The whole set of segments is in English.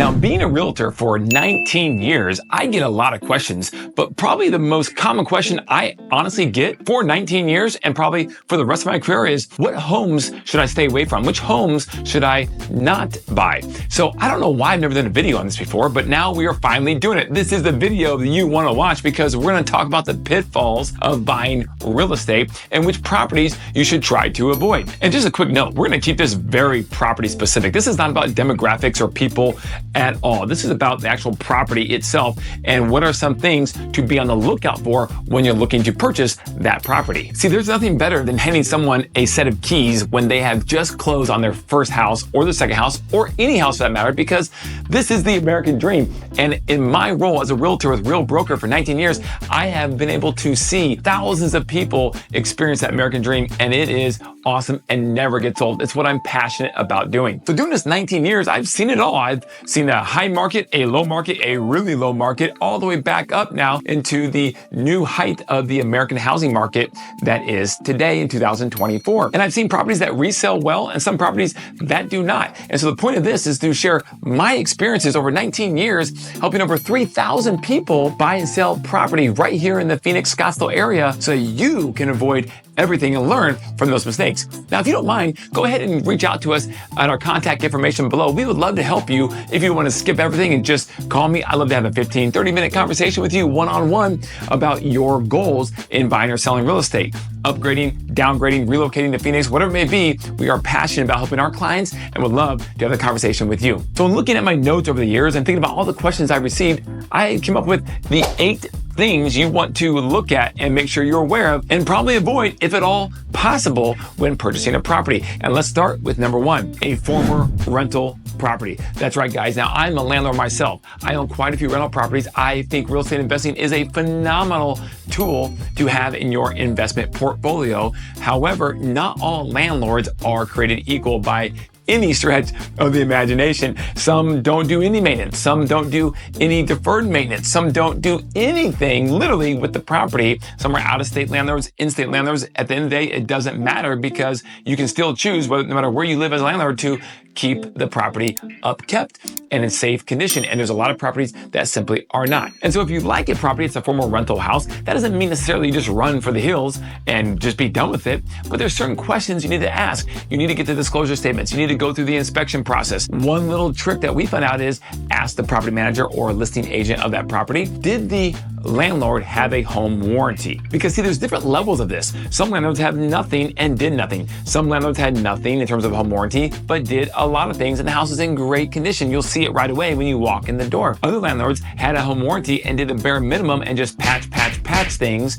Now, being a realtor for 19 years, I get a lot of questions, but probably the most common question I honestly get for 19 years and probably for the rest of my career is, what homes should I stay away from? Which homes should I not buy? So I don't know why I've never done a video on this before, but now we are finally doing it. This is the video that you want to watch because we're going to talk about the pitfalls of buying real estate and which properties you should try to avoid. And just a quick note, we're going to keep this very property specific. This is not about demographics or people at all. This is about the actual property itself and what are some things to be on the lookout for when you're looking to purchase that property. See, there's nothing better than handing someone a set of keys when they have just closed on their first house or their second house or any house for that matter, because this is the American dream. And in my role as a realtor with Real Broker for 19 years, I have been able to see thousands of people experience that American dream, and it is awesome and never gets old. It's what I'm passionate about doing. So doing this 19 years, I've seen it all. I've seen a high market, a low market, a really low market, all the way back up now into the new height of the American housing market that is today in 2024. And I've seen properties that resell well and some properties that do not. And so the point of this is to share my experiences over 19 years, helping over 3,000 people buy and sell property right here in the Phoenix, Scottsdale area so you can avoid everything and learn from those mistakes. Now, if you don't mind, go ahead and reach out to us at our contact information below. We would love to help you if you want to skip everything and just call me. I'd love to have a 15, 30-minute conversation with you one-on-one about your goals in buying or selling real estate. Upgrading, downgrading, relocating to Phoenix, whatever it may be, we are passionate about helping our clients and would love to have a conversation with you. So in looking at my notes over the years and thinking about all the questions I received, I came up with the 8 things you want to look at and make sure you're aware of and probably avoid, if at all possible, when purchasing a property. And let's start with number 1, a former rental property. That's right, guys. Now, I'm a landlord myself. I own quite a few rental properties. I think real estate investing is a phenomenal tool to have in your investment portfolio. However, not all landlords are created equal by any stretch of the imagination. Some don't do any maintenance. Some don't do any deferred maintenance. Some don't do anything literally with the property. Some are out-of-state landlords, in-state landlords. At the end of the day, it doesn't matter because you can still choose, whether, no matter where you live as a landlord, to keep the property upkept and in safe condition. And there's a lot of properties that simply are not. And so if you like a property, it's a former rental house, that doesn't mean necessarily you just run for the hills and just be done with it. But there's certain questions you need to ask. You need to get the disclosure statements. You need to go through the inspection process. One little trick that we found out is ask the property manager or listing agent of that property, did the landlord have a home warranty? Because see, there's different levels of this. Some landlords have nothing and did nothing. Some landlords had nothing in terms of home warranty, but did a lot of things and the house is in great condition. You'll see it right away when you walk in the door. Other landlords had a home warranty and did a bare minimum and just patch things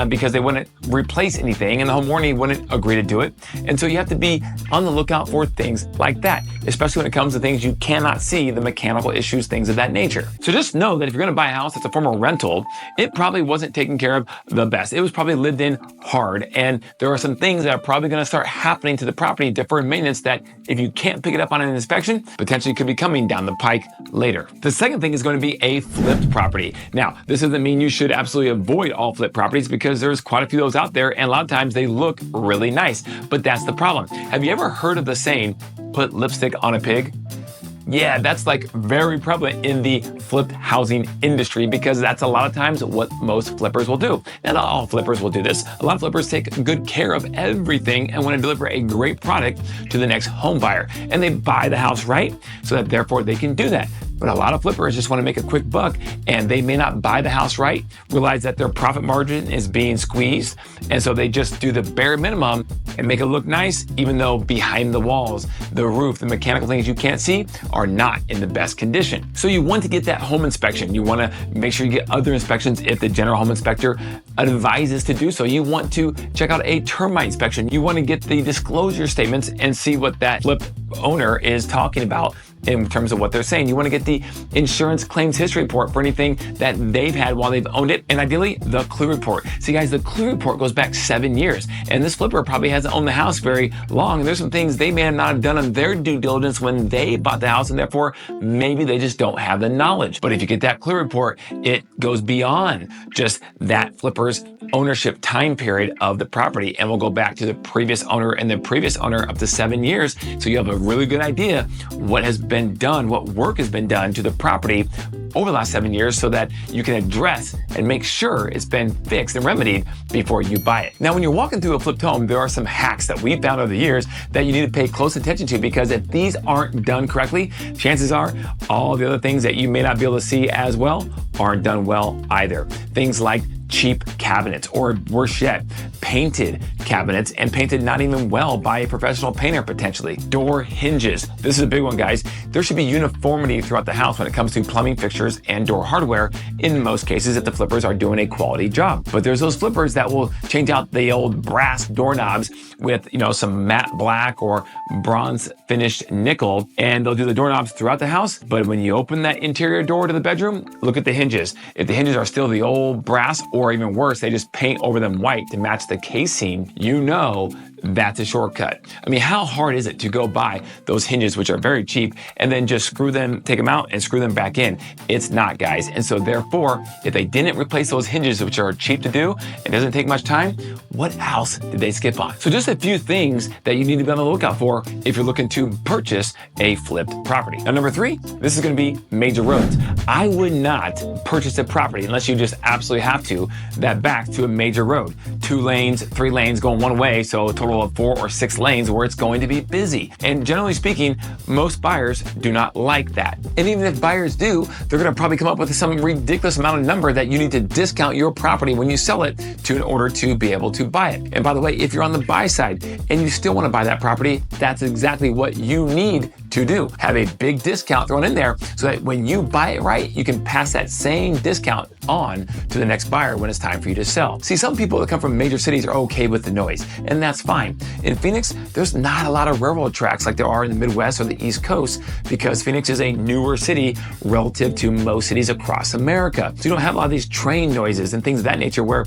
because they wouldn't replace anything and the home warranty wouldn't agree to do it. And so you have to be on the lookout for things like that, especially when it comes to things you cannot see, the mechanical issues, things of that nature. So just know that if you're going to buy a house that's a former rental, it probably wasn't taken care of the best. It was probably lived in hard. And there are some things that are probably going to start happening to the property, deferred maintenance, that if you can't pick it up on an inspection, potentially could be coming down the pike later. The second thing is going to be a flipped property. Now, this doesn't mean you should absolutely avoid all flipped properties because there's quite a few of those out there and a lot of times they look really nice, but that's the problem. Have you ever heard of the saying, put lipstick on a pig? Yeah, that's like very prevalent in the flipped housing industry because that's a lot of times what most flippers will do. Now, not all flippers will do this. A lot of flippers take good care of everything and want to deliver a great product to the next home buyer. And they buy the house right so that therefore they can do that. But a lot of flippers just want to make a quick buck and they may not buy the house right, realize that their profit margin is being squeezed. And so they just do the bare minimum and make it look nice, even though behind the walls, the roof, the mechanical things you can't see are not in the best condition. So you want to get that home inspection. You want to make sure you get other inspections if the general home inspector advises to do so. You want to check out a termite inspection. You want to get the disclosure statements and see what that flip owner is talking about in terms of what they're saying. You want to get the insurance claims history report for anything that they've had while they've owned it, and ideally the clue report. See guys, the clue report goes back 7 years, and this flipper probably hasn't owned the house very long, and there's some things they may not have done on their due diligence when they bought the house, and therefore maybe they just don't have the knowledge. But if you get that clue report, it goes beyond just that flipper flipper's ownership time period of the property, and we'll go back to the previous owner and the previous owner up to 7 years. So you have a really good idea what has been done, what work has been done to the property over the last 7 years, so that you can address and make sure it's been fixed and remedied before you buy it. Now, when you're walking through a flipped home, there are some hacks that we've found over the years that you need to pay close attention to, because if these aren't done correctly, chances are all the other things that you may not be able to see as well aren't done well either. Things like cheap cabinets, or worse yet, painted cabinets, and painted not even well by a professional painter potentially. Door hinges. This is a big one, guys. There should be uniformity throughout the house when it comes to plumbing fixtures and door hardware in most cases if the flippers are doing a quality job. But there's those flippers that will change out the old brass doorknobs with, some matte black or bronze finished nickel, and they'll do the doorknobs throughout the house. But when you open that interior door to the bedroom, look at the hinges. If the hinges are still the old brass, or even worse, they just paint over them white to match the casing, that's a shortcut. I mean, how hard is it to go buy those hinges, which are very cheap, and then just take them out and screw them back in? It's not, guys. And so therefore, if they didn't replace those hinges, which are cheap to do, it doesn't take much time, what else did they skip on? So just a few things that you need to be on the lookout for if you're looking to purchase a flipped property. Now, number 3, this is gonna be major roads. I would not purchase a property unless you just absolutely have to, that backs to a major road. 2 lanes, 3 lanes going one way, so a total of 4 or 6 lanes where it's going to be busy. And generally speaking, most buyers do not like that. And even if buyers do, they're gonna probably come up with some ridiculous amount of number that you need to discount your property when you sell it in order to be able to buy it. And by the way, if you're on the buy side and you still wanna buy that property, that's exactly what you need to do. Have a big discount thrown in there so that when you buy it right, you can pass that same discount on to the next buyer when it's time for you to sell. See, some people that come from major cities are okay with the noise, and that's fine. In Phoenix, there's not a lot of railroad tracks like there are in the Midwest or the East Coast, because Phoenix is a newer city relative to most cities across America. So you don't have a lot of these train noises and things of that nature where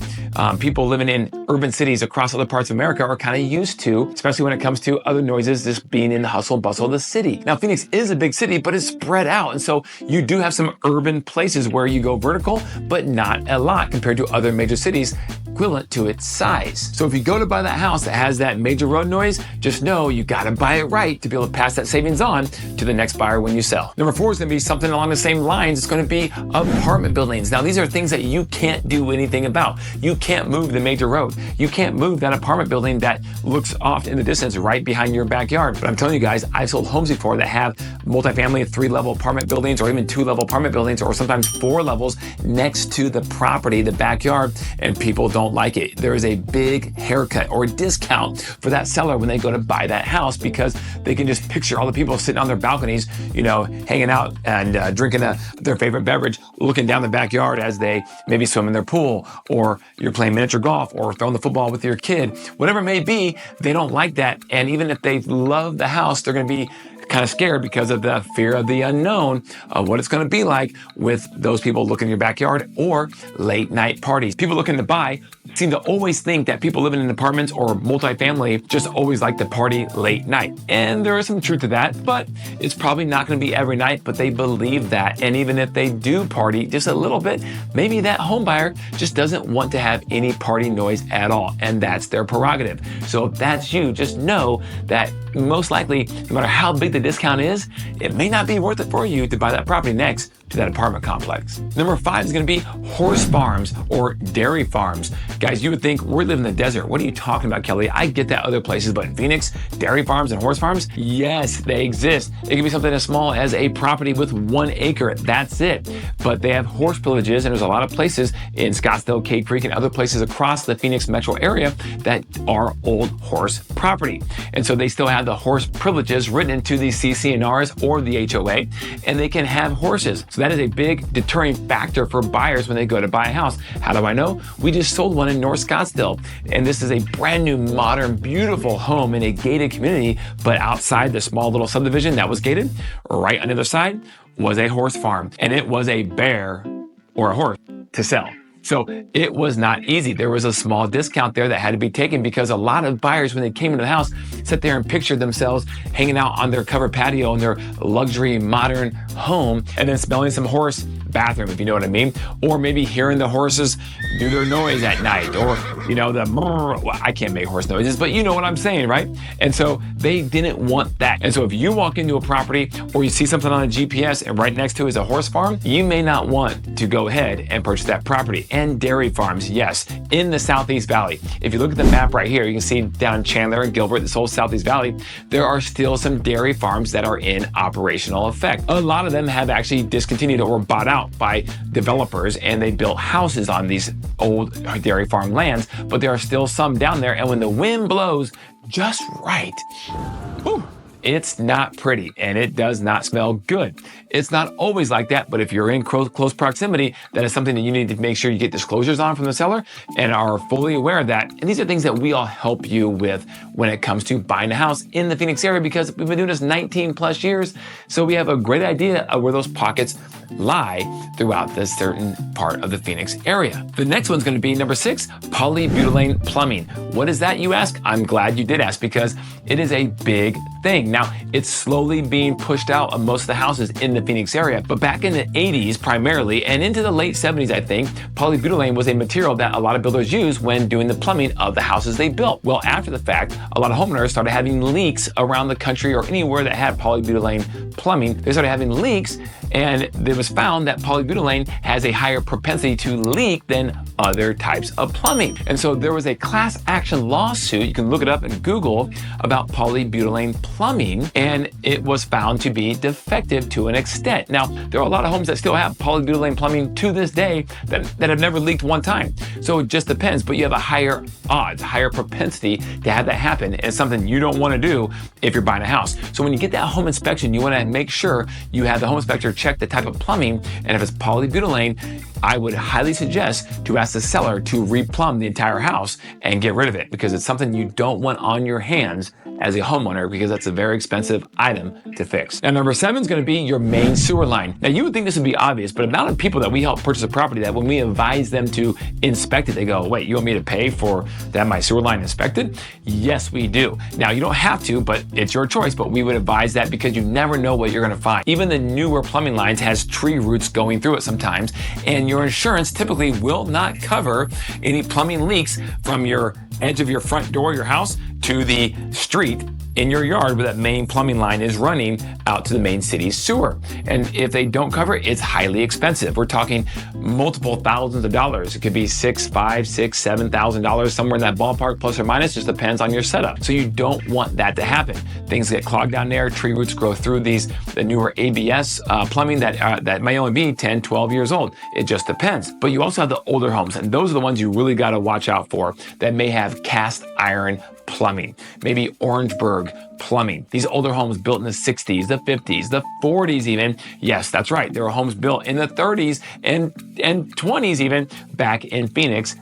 people living in urban cities across other parts of America are kind of used to, especially when it comes to other noises just being in the hustle and bustle of the city. Now, Phoenix is a big city, but it's spread out. And so you do have some urban places where you go vertical, but not a lot compared to other major cities equivalent to its size. So if you go to buy that house that has that major road noise, just know you gotta buy it right to be able to pass that savings on to the next buyer when you sell. Number 4 is gonna be something along the same lines. It's gonna be apartment buildings. Now, these are things that you can't do anything about. You can't move the major road. You can't move that apartment building that looks off in the distance right behind your backyard. But I'm telling you guys, I've sold homes before that have multifamily 3-level apartment buildings, or even 2-level apartment buildings, or sometimes 4 levels next to the property, the backyard, and people don't like it. There is a big haircut or discount for that seller when they go to buy that house, because they can just picture all the people sitting on their balconies, hanging out and drinking their favorite beverage, looking down the backyard as they maybe swim in their pool, or you're playing miniature golf, or throwing the football with your kid. Whatever it may be, they don't like that. And even if they love the house, they're going to be kind of scared because of the fear of the unknown of what it's going to be like with those people looking in your backyard, or late night parties. People looking to buy seem to always think that people living in apartments or multifamily just always like to party late night. And there is some truth to that, but it's probably not going to be every night, but they believe that. And even if they do party just a little bit, maybe that home buyer just doesn't want to have any party noise at all, and that's their prerogative. So if that's you, just know that most likely, no matter how big the discount is, it may not be worth it for you to buy that property next to that apartment complex. Number 5 is going to be horse farms or dairy farms. Guys, you would think we're living in the desert. What are you talking about, Kelly? I get that other places, but in Phoenix, dairy farms and horse farms, yes, they exist. It can be something as small as a property with 1 acre. That's it. But they have horse privileges, and there's a lot of places in Scottsdale, Cave Creek, and other places across the Phoenix metro area that are old horse property. And so they still have the horse privileges written into the CC&Rs or the HOA, and they can have horses. So that is a big deterring factor for buyers when they go to buy a house. How do I know? We just sold one in North Scottsdale, and this is a brand new, modern, beautiful home in a gated community, but outside the small little subdivision that was gated, right on the other side was a horse farm, and it was a bear or a horse to sell. So it was not easy. There was a small discount there that had to be taken because a lot of buyers, when they came into the house, sat there and pictured themselves hanging out on their covered patio in their luxury modern home and then smelling some horse bathroom, if you know what I mean, or maybe hearing the horses do their noise at night, or well, I can't make horse noises, but you know what I'm saying, right? And so they didn't want that. And so if you walk into a property or you see something on a GPS and right next to it is a horse farm, you may not want to go ahead and purchase that property. And dairy farms, yes, in the Southeast Valley. If you look at the map right here, you can see down Chandler and Gilbert, this whole Southeast Valley, there are still some dairy farms that are in operational effect. A lot of them have actually discontinued or bought out by developers, and they built houses on these old dairy farm lands, but there are still some down there, and when the wind blows just right, whew, it's not pretty and it does not smell good. It's not always like that, but if you're in close proximity, that is something that you need to make sure you get disclosures on from the seller and are fully aware of that. And these are things that we all help you with when it comes to buying a house in the Phoenix area, because we've been doing this 19 plus years. So we have a great idea of where those pockets lie throughout this certain part of the Phoenix area. The next one's going to be number 6, polybutylene plumbing. What is that, you ask? I'm glad you did ask, because it is a big thing. Now, it's slowly being pushed out of most of the houses in the Phoenix area, but back in the 80s primarily, and into the late 70s, I think, polybutylene was a material that a lot of builders used when doing the plumbing of the houses they built. Well, after the fact, a lot of homeowners started having leaks around the country or anywhere that had polybutylene plumbing. They started having leaks, and it was found that polybutylene has a higher propensity to leak than other types of plumbing. And so there was a class action lawsuit, you can look it up in Google, about polybutylene plumbing, and it was found to be defective to an extent. Now, there are a lot of homes that still have polybutylene plumbing to this day that have never leaked one time. So it just depends, but you have a higher odds, higher propensity to have that happen. And it's something you don't want to do if you're buying a house. So when you get that home inspection, you want to make sure you have the home inspector check the type of plumbing, and if it's polybutylene, I would highly suggest to ask the seller to replumb the entire house and get rid of it, because it's something you don't want on your hands as a homeowner, because that's a very expensive item to fix. Now, number 7 is going to be your main sewer line. Now, you would think this would be obvious, but the amount of people that we help purchase a property that when we advise them to inspect it, they go, wait, you want me to pay to have my sewer line inspected? Yes, we do. Now, you don't have to, but it's your choice, but we would advise that because you never know what you're going to find. Even the newer plumbing lines has tree roots going through it sometimes, and your insurance typically will not cover any plumbing leaks from your edge of your front door, your house, to the street in your yard where that main plumbing line is running out to the main city sewer. And if they don't cover it, it's highly expensive. We're talking multiple thousands of dollars. It could be $6,000, $5,000, $6,000, $7,000, somewhere in that ballpark, plus or minus, just depends on your setup. So you don't want that to happen. Things get clogged down there, tree roots grow through the newer ABS plumbing that may only be 10, 12 years old. It just depends. But you also have the older homes, and those are the ones you really got to watch out for that may have cast iron plumbing, maybe Orangeburg plumbing. These older homes built in the 60s, the 50s, the 40s even. Yes, that's right. There were homes built in the 30s and 20s even back in Phoenix,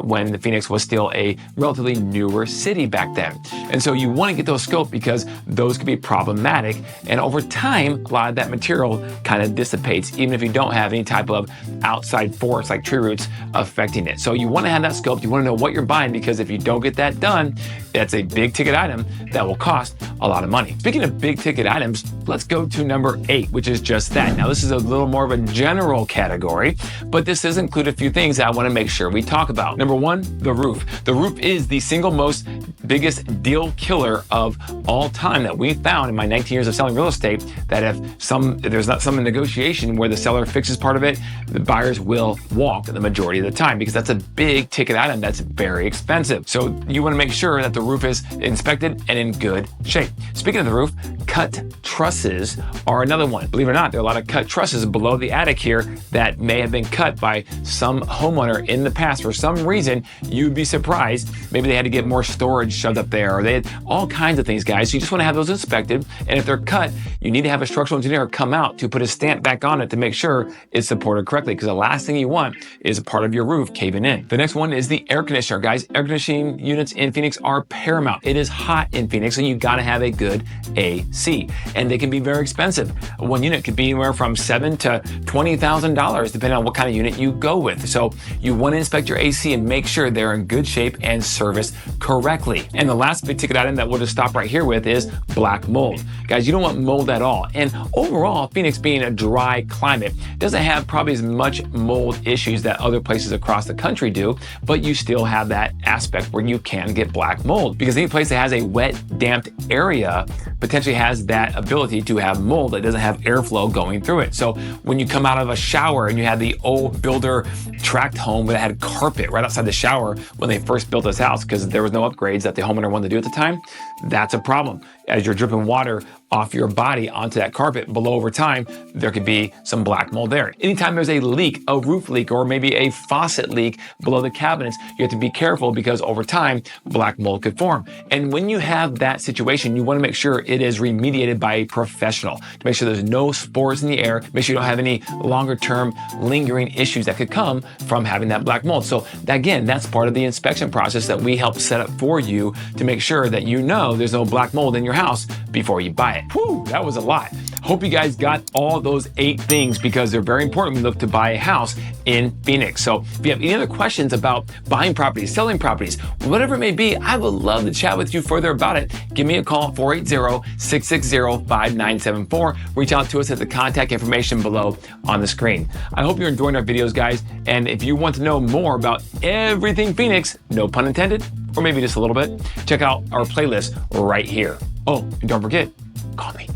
when the Phoenix was still a relatively newer city back then. And so you want to get those scoped because those could be problematic. And over time, a lot of that material kind of dissipates, even if you don't have any type of outside force like tree roots affecting it. So you want to have that scoped. You want to know what you're buying, because if you don't get that done, that's a big ticket item that will cost a lot of money. Speaking of big ticket items, let's go to number 8, which is just that. Now, this is a little more of a general category, but this does include a few things that I want to make sure we talk about. Number 1, the roof. The roof is the single most biggest deal killer of all time that we found in my 19 years of selling real estate, that if there's not some negotiation where the seller fixes part of it, the buyers will walk the majority of the time, because that's a big ticket item that's very expensive. So you want to make sure that the roof is inspected and in good shape. Speaking of the roof, cut trusses are another one. Believe it or not, there are a lot of cut trusses below the attic here that may have been cut by some homeowner in the past for some some reason, you'd be surprised. Maybe they had to get more storage shoved up there, or they had all kinds of things, guys. So you just want to have those inspected. And if they're cut, you need to have a structural engineer come out to put a stamp back on it to make sure it's supported correctly, because the last thing you want is a part of your roof caving in. The next one is the air conditioner, guys. Air conditioning units in Phoenix are paramount. It is hot in Phoenix, so you gotta have a good AC. And they can be very expensive. One unit could be anywhere from $7,000 to $20,000, depending on what kind of unit you go with. So you want to inspect your AC and make sure they're in good shape and serviced correctly. And the last big ticket item that we'll just stop right here with is black mold. Guys, you don't want mold at all. And overall, Phoenix being a dry climate doesn't have probably as much mold issues that other places across the country do, but you still have that aspect where you can get black mold, because any place that has a wet, damped area potentially has that ability to have mold that doesn't have airflow going through it. So when you come out of a shower and you had the old builder tract home that had carpet right outside the shower when they first built this house, because there was no upgrades that the homeowner wanted to do at the time, that's a problem. As you're dripping water off your body onto that carpet below over time, there could be some black mold there. Anytime there's a leak, a roof leak, or maybe a faucet leak below the cabinets, you have to be careful, because over time, black mold could form. And when you have that situation, you want to make sure it is remediated by a professional to make sure there's no spores in the air, make sure you don't have any longer term lingering issues that could come from having that black mold. So again, that's part of the inspection process that we help set up for you to make sure that you know there's no black mold in your house before you buy it. Whew, that was a lot. Hope you guys got all those 8 things, because they're very important when you look to buy a house in Phoenix. So if you have any other questions about buying properties, selling properties, whatever it may be, I would love to chat with you further about it. Give me a call at 480-660-5974. Reach out to us at the contact information below on the screen. I hope you're enjoying our videos, guys. And if you want to know more about everything Phoenix, no pun intended, or maybe just a little bit, check out our playlist right here. Oh, and don't forget, call me.